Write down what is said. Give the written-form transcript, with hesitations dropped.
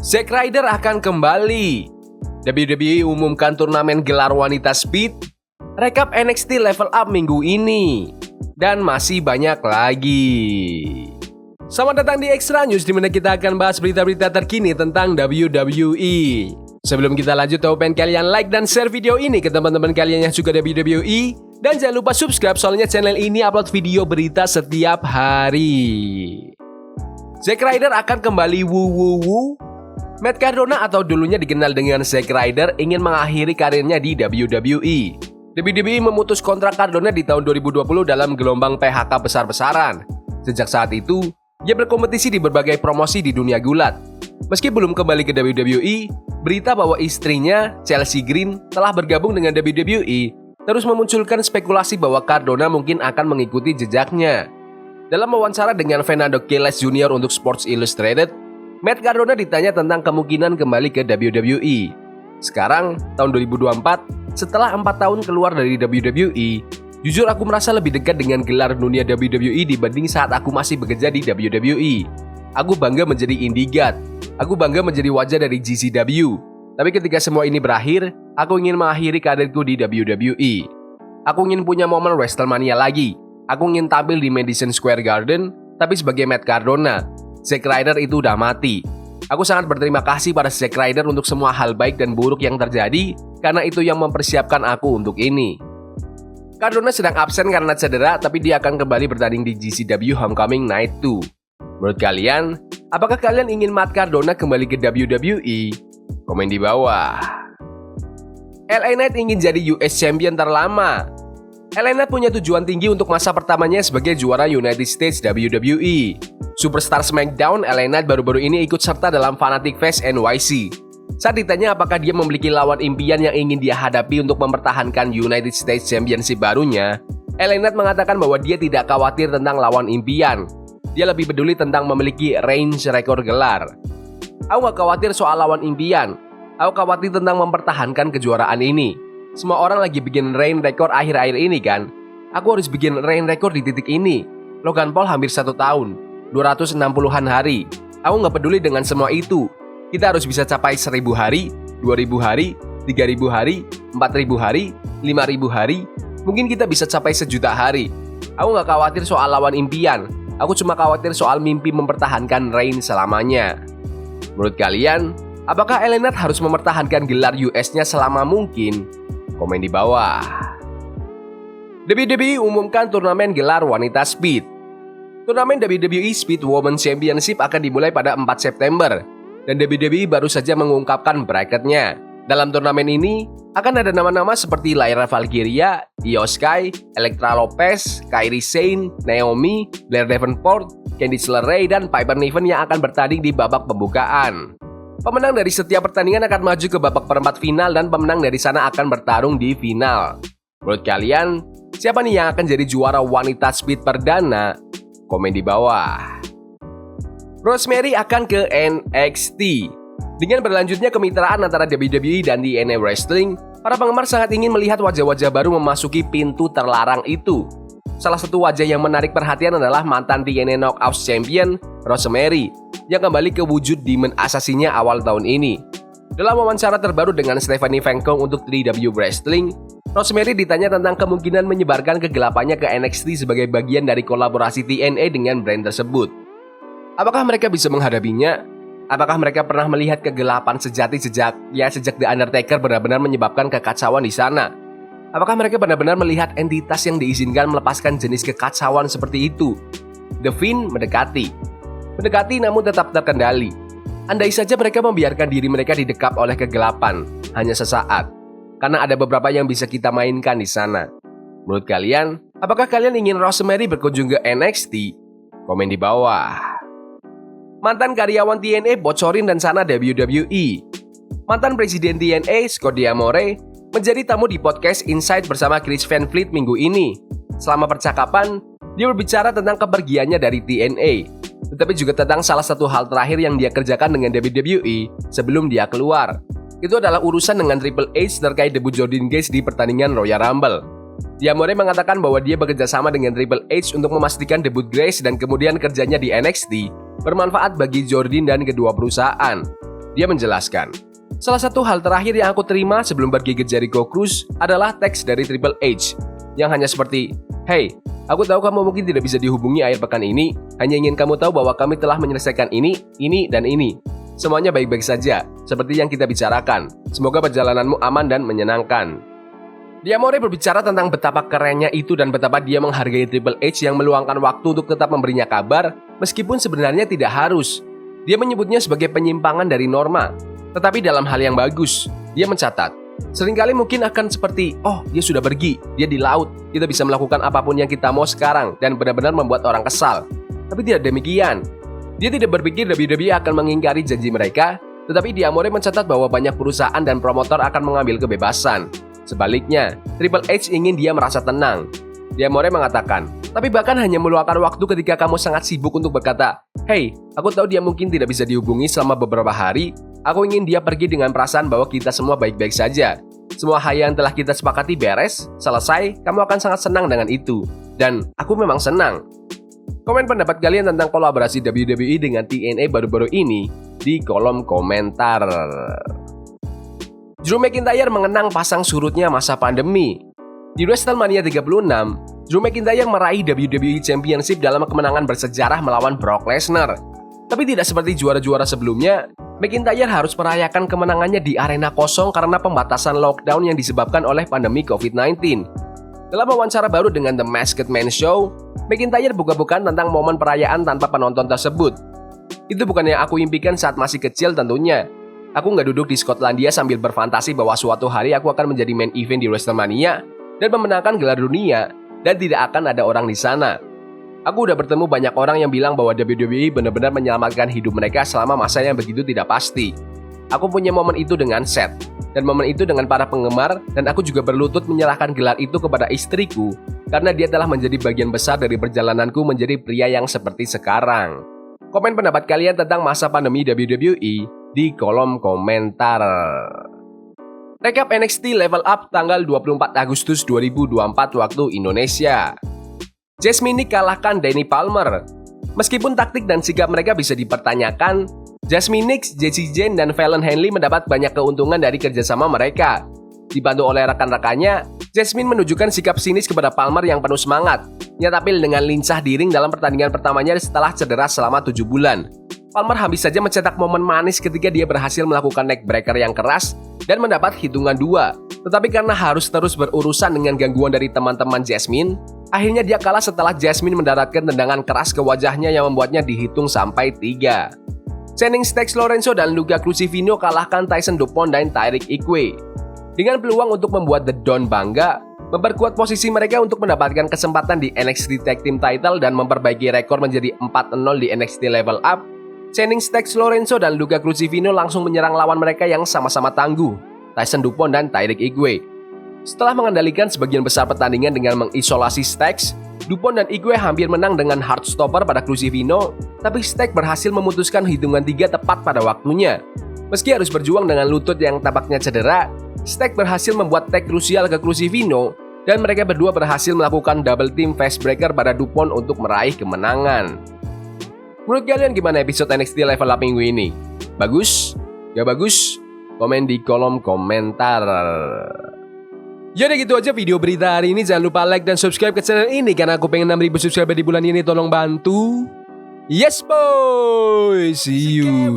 Zack Ryder akan kembali. WWE umumkan turnamen gelar wanita Speed. Rekap NXT Level Up minggu ini. Dan masih banyak lagi. Selamat datang di Extra News, di mana kita akan bahas berita-berita terkini tentang WWE. Sebelum kita lanjut, aku pengen kalian like dan share video ini ke teman-teman kalian yang suka WWE. Dan jangan lupa subscribe, soalnya channel ini upload video berita setiap hari. Zack Ryder akan kembali wuh. Matt Cardona, atau dulunya dikenal dengan Zack Ryder, ingin mengakhiri karirnya di WWE. WWE memutus kontrak Cardona di tahun 2020 dalam gelombang PHK besar-besaran. Sejak saat itu, dia berkompetisi di berbagai promosi di dunia gulat. Meski belum kembali ke WWE, berita bahwa istrinya, Chelsea Green, telah bergabung dengan WWE terus memunculkan spekulasi bahwa Cardona mungkin akan mengikuti jejaknya. Dalam wawancara dengan Fernando Quiles Jr. untuk Sports Illustrated, Matt Cardona ditanya tentang kemungkinan kembali ke WWE. Sekarang, tahun 2024, setelah 4 tahun keluar dari WWE, jujur aku merasa lebih dekat dengan gelar dunia WWE dibanding saat aku masih bekerja di WWE. Aku bangga menjadi Indie God. Aku bangga menjadi wajah dari GCW. Tapi ketika semua ini berakhir, aku ingin mengakhiri karirku di WWE. Aku ingin punya momen WrestleMania lagi. Aku ingin tampil di Madison Square Garden, tapi sebagai Matt Cardona. Zack Ryder itu udah mati. Aku sangat berterima kasih pada Zack Ryder untuk semua hal baik dan buruk yang terjadi, karena itu yang mempersiapkan aku untuk ini. Cardona sedang absen karena cedera, tapi dia akan kembali bertanding di GCW Homecoming Night 2. Menurut kalian, apakah kalian ingin Matt Cardona kembali ke WWE? Komen di bawah. LA Knight ingin jadi US Champion terlama. LA Knight punya tujuan tinggi untuk masa pertamanya sebagai juara United States WWE. Superstar SmackDown, LA Knight baru-baru ini ikut serta dalam Fanatic Fest NYC. Saat ditanya apakah dia memiliki lawan impian yang ingin dia hadapi untuk mempertahankan United States Championship barunya, LA Knight mengatakan bahwa dia tidak khawatir tentang lawan impian. Dia lebih peduli tentang memiliki range rekor gelar. Aku gak khawatir soal lawan impian. Aku khawatir tentang mempertahankan kejuaraan ini. Semua orang lagi bikin reign rekor akhir-akhir ini kan. Aku harus bikin reign rekor di titik ini. Logan Paul hampir 1 tahun, 260-an hari. Aku gak peduli dengan semua itu. Kita harus bisa capai 1000 hari, 2000 hari, 3000 hari, 4000 hari, 5000 hari. Mungkin kita bisa capai 1.000.000 hari. Aku gak khawatir soal lawan impian. Aku cuma khawatir soal mimpi mempertahankan reign selamanya. Menurut kalian, apakah LA Knight harus mempertahankan gelar US-nya selama mungkin? Komen di bawah. WWE umumkan turnamen gelar wanita Speed. Turnamen WWE Speed Women's Championship akan dimulai pada 4 September. Dan WWE baru saja mengungkapkan bracketnya. Dalam turnamen ini, akan ada nama-nama seperti Lyra Valkyria, Io Sky, Elektra Lopez, Kairi Sane, Naomi, Blair Davenport, Candice LeRae, dan Piper Niven yang akan bertanding di babak pembukaan. Pemenang dari setiap pertandingan akan maju ke babak perempat final dan pemenang dari sana akan bertarung di final. Menurut kalian, siapa nih yang akan jadi juara wanita Speed perdana? Komen di bawah. Rosemary akan ke NXT. Dengan berlanjutnya kemitraan antara WWE dan TNA Wrestling, para penggemar sangat ingin melihat wajah-wajah baru memasuki pintu terlarang itu. Salah satu wajah yang menarik perhatian adalah mantan TNA Knockouts Champion, Rosemary, yang kembali ke wujud Demon Assassin-nya awal tahun ini. Dalam wawancara terbaru dengan Stephanie Fengkong untuk 3W Wrestling, Rosemary ditanya tentang kemungkinan menyebarkan kegelapannya ke NXT sebagai bagian dari kolaborasi TNA dengan brand tersebut. Apakah mereka bisa menghadapinya? Apakah mereka pernah melihat kegelapan sejati sejak The Undertaker benar-benar menyebabkan kekacauan di sana? Apakah mereka benar-benar melihat entitas yang diizinkan melepaskan jenis kekacauan seperti itu? The Fiend mendekati namun tetap terkendali. Andai saja mereka membiarkan diri mereka didekap oleh kegelapan, hanya sesaat. Karena ada beberapa yang bisa kita mainkan di sana. Menurut kalian, apakah kalian ingin Rosemary berkunjung ke NXT? Komen di bawah. Mantan karyawan TNA bocorin rencana WWE. Mantan presiden TNA, Scott D'Amore, menjadi tamu di podcast Inside bersama Chris Van Vliet minggu ini. Selama percakapan, dia berbicara tentang kepergiannya dari TNA, tetapi juga tentang salah satu hal terakhir yang dia kerjakan dengan WWE sebelum dia keluar. Itu adalah urusan dengan Triple H terkait debut Jordynne Grace di pertandingan Royal Rumble. D'Amore mengatakan bahwa dia bekerja sama dengan Triple H untuk memastikan debut Grace dan kemudian kerjanya di NXT bermanfaat bagi Jordynne dan kedua perusahaan. Dia menjelaskan, salah satu hal terakhir yang aku terima sebelum pergi ke Jericho Cruise adalah teks dari Triple H yang hanya seperti, "Hey, aku tahu kamu mungkin tidak bisa dihubungi akhir pekan ini, hanya ingin kamu tahu bahwa kami telah menyelesaikan ini, dan ini. Semuanya baik-baik saja, seperti yang kita bicarakan. Semoga perjalananmu aman dan menyenangkan." D'Amore berbicara tentang betapa kerennya itu dan betapa dia menghargai Triple H yang meluangkan waktu untuk tetap memberinya kabar, meskipun sebenarnya tidak harus. Dia menyebutnya sebagai penyimpangan dari norma, tetapi dalam hal yang bagus. Dia mencatat, seringkali mungkin akan seperti, oh dia sudah pergi, dia di laut, kita bisa melakukan apapun yang kita mau sekarang dan benar-benar membuat orang kesal. Tapi tidak demikian. Dia tidak berpikir WWE akan mengingkari janji mereka, tetapi D'Amore mencatat bahwa banyak perusahaan dan promotor akan mengambil kebebasan. Sebaliknya, Triple H ingin dia merasa tenang. D'Amore mengatakan, tapi bahkan hanya meluangkan waktu ketika kamu sangat sibuk untuk berkata, "Hey, aku tahu dia mungkin tidak bisa dihubungi selama beberapa hari. Aku ingin dia pergi dengan perasaan bahwa kita semua baik-baik saja. Semua hal yang telah kita sepakati beres, selesai, kamu akan sangat senang dengan itu. Dan aku memang senang." Komen pendapat kalian tentang kolaborasi WWE dengan TNA baru-baru ini di kolom komentar. Drew McIntyre mengenang pasang surutnya masa pandemi. Di WrestleMania 36, Drew McIntyre meraih WWE Championship dalam kemenangan bersejarah melawan Brock Lesnar. Tapi tidak seperti juara-juara sebelumnya, McIntyre harus merayakan kemenangannya di arena kosong karena pembatasan lockdown yang disebabkan oleh pandemi COVID-19. Dalam wawancara baru dengan The Masked Man Show, McIntyre buka-bukaan tentang momen perayaan tanpa penonton tersebut. Itu bukan yang aku impikan saat masih kecil tentunya. Aku nggak duduk di Skotlandia sambil berfantasi bahwa suatu hari aku akan menjadi main event di WrestleMania dan memenangkan gelar dunia, dan tidak akan ada orang di sana. Aku udah bertemu banyak orang yang bilang bahwa WWE benar-benar menyelamatkan hidup mereka selama masa yang begitu tidak pasti. Aku punya momen itu dengan Seth, dan momen itu dengan para penggemar, dan aku juga berlutut menyerahkan gelar itu kepada istriku, karena dia telah menjadi bagian besar dari perjalananku menjadi pria yang seperti sekarang. Komen pendapat kalian tentang masa pandemi WWE di kolom komentar. Rekap NXT Level Up tanggal 24 Agustus 2024 waktu Indonesia. Jasmine kalahkan Danny Palmer. Meskipun taktik dan sikap mereka bisa dipertanyakan, Jasmine, Jessie Jane, dan Fallon Henley mendapat banyak keuntungan dari kerjasama mereka. Dibantu oleh rekan-rekannya, Jasmine menunjukkan sikap sinis kepada Palmer yang penuh semangat. Ia tampil dengan lincah di ring dalam pertandingan pertamanya setelah cedera selama 7 bulan. Palmer habis saja mencetak momen manis ketika dia berhasil melakukan neckbreaker yang keras dan mendapat hitungan 2. Tetapi karena harus terus berurusan dengan gangguan dari teman-teman Jasmine, akhirnya dia kalah setelah Jasmine mendaratkan tendangan keras ke wajahnya yang membuatnya dihitung sampai 3. Channing Stacks Lorenzo dan Luca Crucifino kalahkan Tyson Dupont dan Tyrick Ickway. Dengan peluang untuk membuat The Don bangga, memperkuat posisi mereka untuk mendapatkan kesempatan di NXT Tag Team Title dan memperbaiki rekor menjadi 4-0 di NXT Level Up, Channing Stacks Lorenzo dan Luca Crucifino langsung menyerang lawan mereka yang sama-sama tangguh, Tyson Dupont dan Tyrick Ickway. Setelah mengendalikan sebagian besar pertandingan dengan mengisolasi Stacks, Dupont dan Ickway hampir menang dengan Heartstopper pada Crucifino, tapi Stacks berhasil memutuskan hitungan 3 tepat pada waktunya. Meski harus berjuang dengan lutut yang tampaknya cedera, Stacks berhasil membuat tag krusial ke Crucifino, dan mereka berdua berhasil melakukan double team facebreaker pada Dupont untuk meraih kemenangan. Menurut kalian gimana episode NXT Level Up minggu ini? Bagus? Gak bagus? Komen di kolom komentar. Jadi gitu aja video berita hari ini. Jangan lupa like dan subscribe ke channel ini karena aku pengen 6.000 subscriber di bulan ini. Tolong bantu. Yes boy. See you.